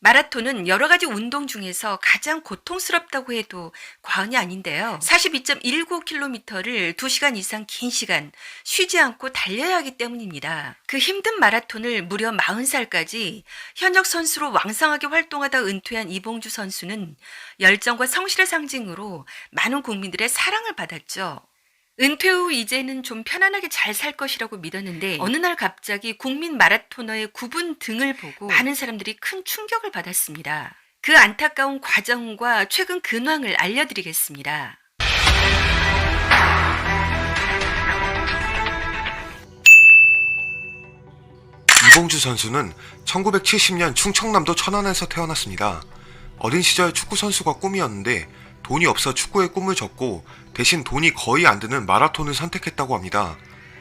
마라톤은 여러 가지 운동 중에서 가장 고통스럽다고 해도 과언이 아닌데요. 42.19km를 2시간 이상 긴 시간 쉬지 않고 달려야 하기 때문입니다. 그 힘든 마라톤을 무려 40살까지 현역 선수로 왕성하게 활동하다 은퇴한 이봉주 선수는 열정과 성실의 상징으로 많은 국민들의 사랑을 받았죠. 은퇴 후 이제는 좀 편안하게 잘 살 것이라고 믿었는데 어느 날 갑자기 국민 마라토너의 굽은 등을 보고 많은 사람들이 큰 충격을 받았습니다. 그 안타까운 과정과 최근 근황을 알려드리겠습니다. 이봉주 선수는 1970년 충청남도 천안에서 태어났습니다. 어린 시절 축구 선수가 꿈이었는데 돈이 없어 축구의 꿈을 접고 대신 돈이 거의 안 드는 마라톤을 선택했다고 합니다.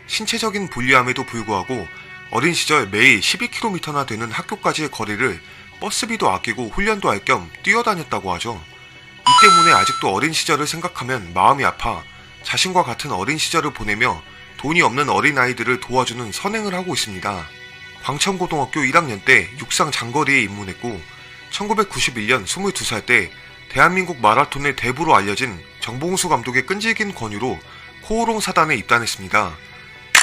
신체적인 불리함에도 불구하고 어린 시절 매일 12km나 되는 학교까지의 거리를 버스비도 아끼고 훈련도 할 겸 뛰어다녔다고 하죠. 이 때문에 아직도 어린 시절을 생각하면 마음이 아파 자신과 같은 어린 시절을 보내며 돈이 없는 어린아이들을 도와주는 선행을 하고 있습니다. 광천고등학교 1학년 때 육상 장거리에 입문했고 1991년 22살 때 대한민국 마라톤의 대부로 알려진 정봉수 감독의 끈질긴 권유로 코오롱 사단에 입단했습니다.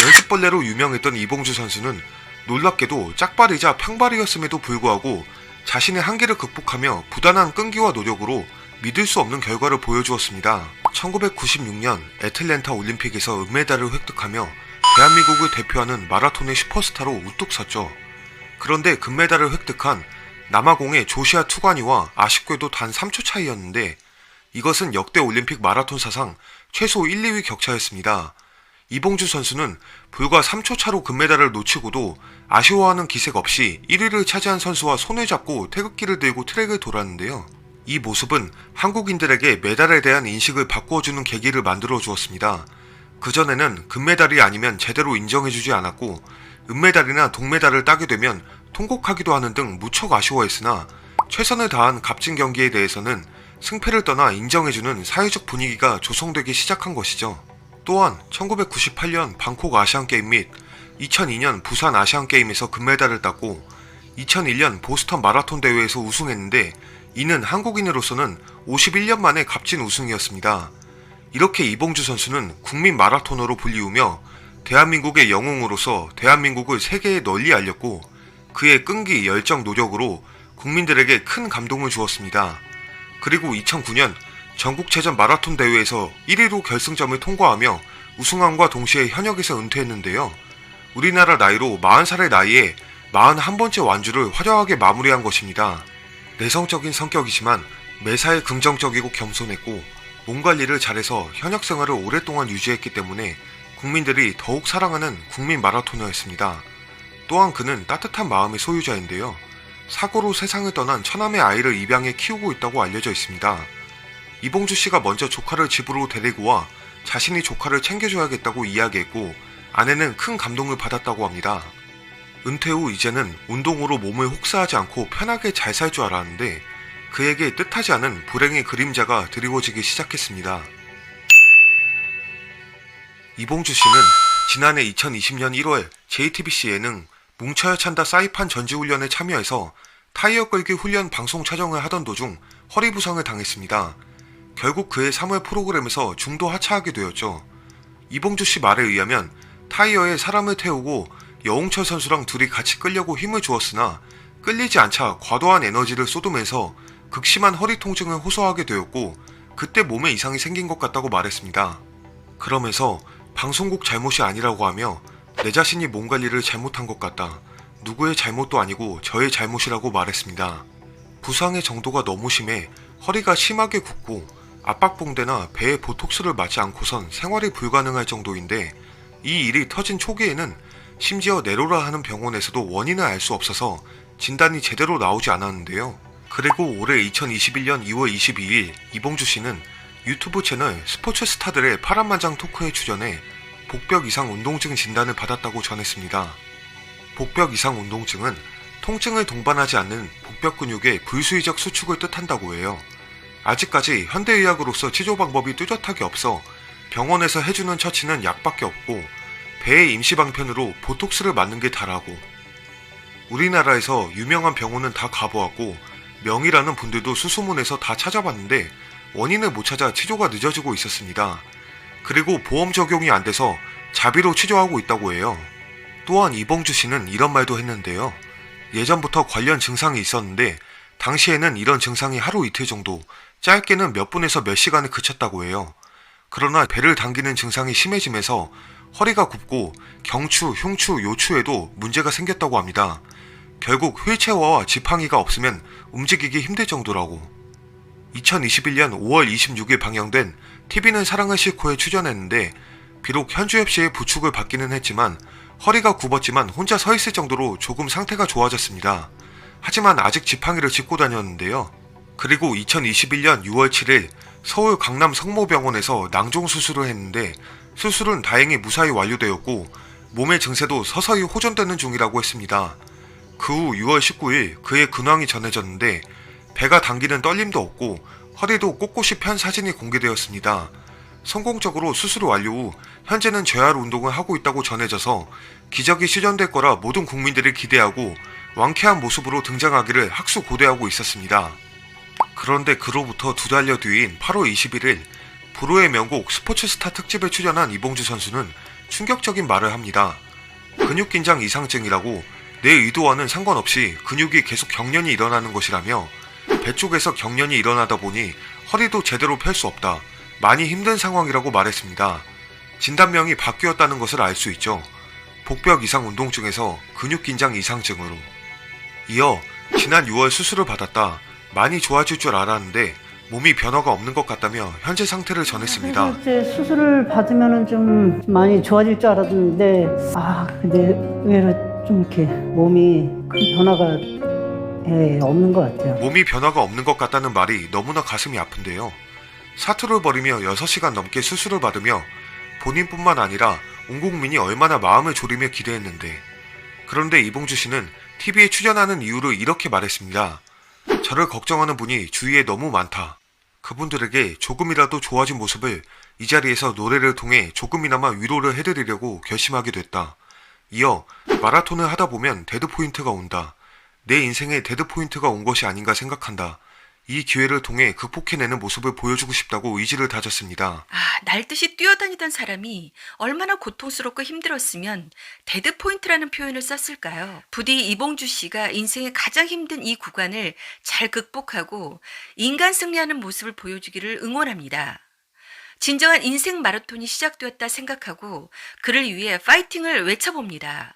연습벌레로 유명했던 이봉주 선수는 놀랍게도 짝발이자 평발이었음에도 불구하고 자신의 한계를 극복하며 부단한 끈기와 노력으로 믿을 수 없는 결과를 보여주었습니다. 1996년 애틀랜타 올림픽에서 은메달을 획득하며 대한민국을 대표하는 마라톤의 슈퍼스타로 우뚝 섰죠. 그런데 금메달을 획득한 남아공의 조시아 투가니와 아쉽게도 단 3초 차이였는데 이것은 역대 올림픽 마라톤 사상 최소 1, 2위 격차였습니다. 이봉주 선수는 불과 3초 차로 금메달을 놓치고도 아쉬워하는 기색 없이 1위를 차지한 선수와 손을 잡고 태극기를 들고 트랙을 돌았는데요. 이 모습은 한국인들에게 메달에 대한 인식을 바꾸어주는 계기를 만들어 주었습니다. 그전에는 금메달이 아니면 제대로 인정해주지 않았고 은메달이나 동메달을 따게 되면 통곡하기도 하는 등 무척 아쉬워했으나 최선을 다한 값진 경기에 대해서는 승패를 떠나 인정해주는 사회적 분위기가 조성되기 시작한 것이죠. 또한 1998년 방콕 아시안게임 및 2002년 부산 아시안게임에서 금메달을 땄고 2001년 보스턴 마라톤 대회에서 우승했는데 이는 한국인으로서는 51년 만에 값진 우승이었습니다. 이렇게 이봉주 선수는 국민 마라토너로 불리우며 대한민국의 영웅으로서 대한민국을 세계에 널리 알렸고 그의 끈기, 열정, 노력으로 국민들에게 큰 감동을 주었습니다. 그리고 2009년 전국체전 마라톤 대회에서 1위로 결승점을 통과하며 우승함과 동시에 현역에서 은퇴했는데요. 우리나라 나이로 40살의 나이에 41번째 완주를 화려하게 마무리한 것입니다. 내성적인 성격이지만 매사에 긍정적이고 겸손했고 몸 관리를 잘해서 현역 생활을 오랫동안 유지했기 때문에 국민들이 더욱 사랑하는 국민 마라토너였습니다. 또한 그는 따뜻한 마음의 소유자인데요. 사고로 세상을 떠난 처남의 아이를 입양해 키우고 있다고 알려져 있습니다. 이봉주 씨가 먼저 조카를 집으로 데리고 와 자신이 조카를 챙겨줘야겠다고 이야기했고 아내는 큰 감동을 받았다고 합니다. 은퇴 후 이제는 운동으로 몸을 혹사하지 않고 편하게 잘 살 줄 알았는데 그에게 뜻하지 않은 불행의 그림자가 드리워지기 시작했습니다. 이봉주 씨는 지난해 2020년 1월 JTBC 예능 뭉쳐야 찬다 사이판 전지훈련에 참여해서 타이어 끌기 훈련 방송 촬영을 하던 도중 허리 부상을 당했습니다. 결국 그의 3월 프로그램에서 중도 하차하게 되었죠. 이봉주 씨 말에 의하면 타이어에 사람을 태우고 여홍철 선수랑 둘이 같이 끌려고 힘을 주었으나 끌리지 않자 과도한 에너지를 쏟으면서 극심한 허리 통증을 호소하게 되었고 그때 몸에 이상이 생긴 것 같다고 말했습니다. 그러면서 방송국 잘못이 아니라고 하며 내 자신이 몸 관리를 잘못한 것 같다. 누구의 잘못도 아니고 저의 잘못이라고 말했습니다. 부상의 정도가 너무 심해 허리가 심하게 굽고 압박봉대나 배에 보톡스를 맞지 않고선 생활이 불가능할 정도인데 이 일이 터진 초기에는 심지어 내로라 하는 병원에서도 원인을 알 수 없어서 진단이 제대로 나오지 않았는데요. 그리고 올해 2021년 2월 22일 이봉주 씨는 유튜브 채널 스포츠 스타들의 파란만장 토크에 출연해 복벽 이상 운동증 진단을 받았다고 전했습니다. 복벽 이상 운동증은 통증을 동반하지 않는 복벽 근육의 불수의적 수축을 뜻한다고 해요. 아직까지 현대의학으로서 치료 방법이 뚜렷하게 없어 병원에서 해주는 처치는 약밖에 없고 배의 임시방편으로 보톡스를 맞는 게 다라고 우리나라에서 유명한 병원은 다 가보았고 명의라는 분들도 수소문해서 다 찾아봤는데 원인을 못 찾아 치료가 늦어지고 있었습니다. 그리고 보험 적용이 안 돼서 자비로 치료하고 있다고 해요. 또한 이봉주 씨는 이런 말도 했는데요. 예전부터 관련 증상이 있었는데 당시에는 이런 증상이 하루 이틀 정도, 짧게는 몇 분에서 몇 시간에 그쳤다고 해요. 그러나 배를 당기는 증상이 심해지면서 허리가 굽고 경추, 흉추, 요추에도 문제가 생겼다고 합니다. 결국 휠체어와 지팡이가 없으면 움직이기 힘들 정도라고. 2021년 5월 26일 방영된 TV는 사랑을 싣고에 출연했는데 비록 현주엽 씨의 부축을 받기는 했지만 허리가 굽었지만 혼자 서 있을 정도로 조금 상태가 좋아졌습니다. 하지만 아직 지팡이를 짚고 다녔는데요. 그리고 2021년 6월 7일 서울 강남 성모병원에서 낭종 수술을 했는데 수술은 다행히 무사히 완료되었고 몸의 증세도 서서히 호전되는 중이라고 했습니다. 그 후 6월 19일 그의 근황이 전해졌는데 배가 당기는 떨림도 없고 허리도 꼿꼿이 편 사진이 공개되었습니다. 성공적으로 수술 완료 후 현재는 재활 운동을 하고 있다고 전해져서 기적이 실현될 거라 모든 국민들이 기대하고 완쾌한 모습으로 등장하기를 학수고대하고 있었습니다. 그런데 그로부터 두 달여 뒤인 8월 21일 불후의 명곡 스포츠스타 특집에 출연한 이봉주 선수는 충격적인 말을 합니다. 근육긴장 이상증이라고 내 의도와는 상관없이 근육이 계속 경련이 일어나는 것이라며 배 쪽에서 경련이 일어나다 보니 허리도 제대로 펼 수 없다. 많이 힘든 상황이라고 말했습니다. 진단명이 바뀌었다는 것을 알 수 있죠. 복벽 이상 운동증에서 근육긴장 이상증으로. 이어 지난 6월 수술을 받았다. 많이 좋아질 줄 알았는데 몸이 변화가 없는 것 같다며 현재 상태를 전했습니다. 이제 수술을 받으면은 좀 많이 좋아질 줄 알았는데 근데 의외로 좀 이렇게 몸이 큰 변화가 없는 것 같아요. 몸이 변화가 없는 것 같다는 말이 너무나 가슴이 아픈데요. 사투를 벌이며 6시간 넘게 수술을 받으며 본인뿐만 아니라 온 국민이 얼마나 마음을 졸이며 기대했는데. 그런데 이봉주 씨는 TV에 출연하는 이유를 이렇게 말했습니다. 저를 걱정하는 분이 주위에 너무 많다. 그분들에게 조금이라도 좋아진 모습을 이 자리에서 노래를 통해 조금이나마 위로를 해드리려고 결심하게 됐다. 이어 마라톤을 하다 보면 데드포인트가 온다. 내 인생에 데드포인트가 온 것이 아닌가 생각한다. 이 기회를 통해 극복해내는 모습을 보여주고 싶다고 의지를 다졌습니다. 날듯이 뛰어다니던 사람이 얼마나 고통스럽고 힘들었으면 데드포인트라는 표현을 썼을까요? 부디 이봉주 씨가 인생의 가장 힘든 이 구간을 잘 극복하고 인간 승리하는 모습을 보여주기를 응원합니다. 진정한 인생 마라톤이 시작되었다 생각하고 그를 위해 파이팅을 외쳐봅니다.